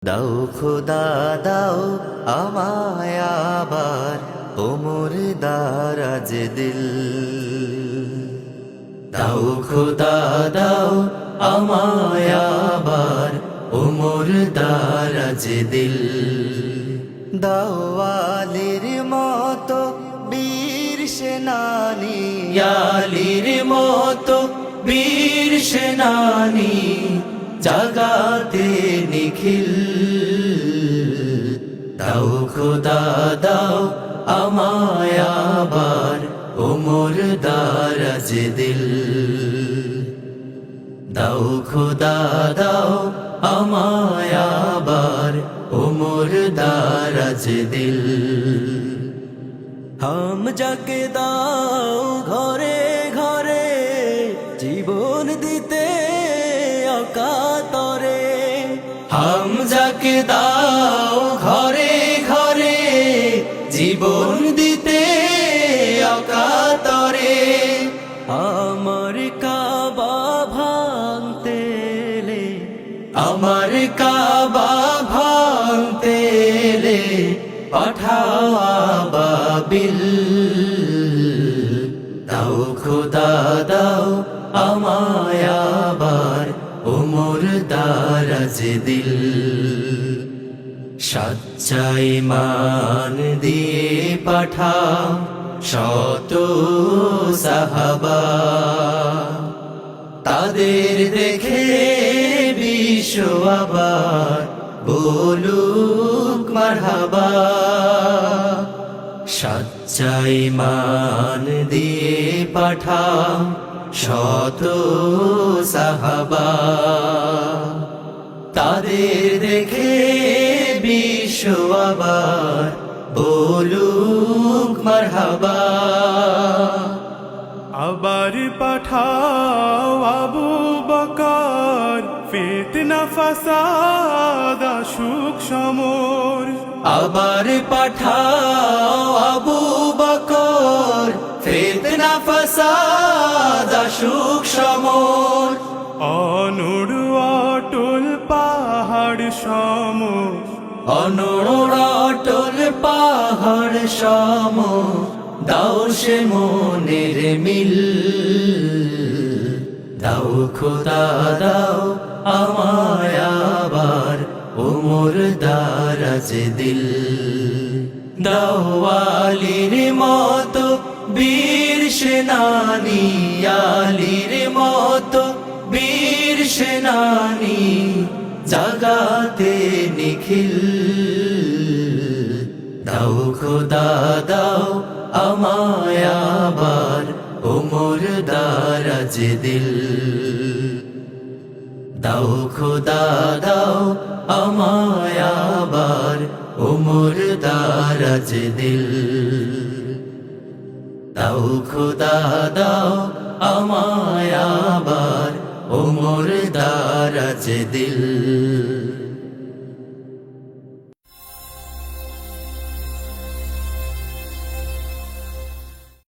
দাও খোদা দাও আমায় আবার ওমর দারাজ দিল। দাও খোদা দাও আমায় আবার ওমর দারাজ দিল। দাও আলীর মতো বীর সেনানী, আলীর মতো বীর সেনানী জাগাতে নিখিল। দাও খোদা দাও আমায় আবার ওমর দারাজ দিল। দাও খোদা দাও আমায় আবার ওমর দারাজ দিল। হাম যাকে দাও ঘরে ঘরে জীবন দিতে অকাতরে। হাম যাকে দাও ঘরে ঘরে জীবন দিতে অকাতরে। আমার কাবা ভাঙতে এলে, আমার কাবা ভাঙতে এলে পাঠাও আবাবিল। দাও খোদা দাও আমায় আবার ওমর দারাজ দিল। সচ্চা ঈমান দিয়ে পাঠাও শত সাহাবা। তাদের দেখে বিশ্ব আবার বলুক মারহাবা। সচ্চা ঈমান দিয়ে পাঠাও শত সাহাবা। তাদের দেখে বিশ্ব আবার বলুক মারহাবা। আবার পাঠাও আবু বকর, ফিতনা ফাসাদ আসুক সমর। আবার পাঠাও আবু বকর, ফিতনা ফাসাদ আসুক সমর। অনড় অটল পাহাড় সম, অনড় অটল পাহাড় সম দাও সে মনের মিল। দাও খোদা দাও আমায় আবার ওমর দারাজ দিল। দাও আলীর মতো বীর সেনানী, আলীর মতো বীর সেনানী জাগাতে নিখিল। দাও খোদা দাও আমায় আবার ওমর দারাজ দিল। দাও খোদা দাও আমায় আবার ওমর দারাজ দিল। দাও খোদা দাও আমায় আবার ওমর দারাজ দিল।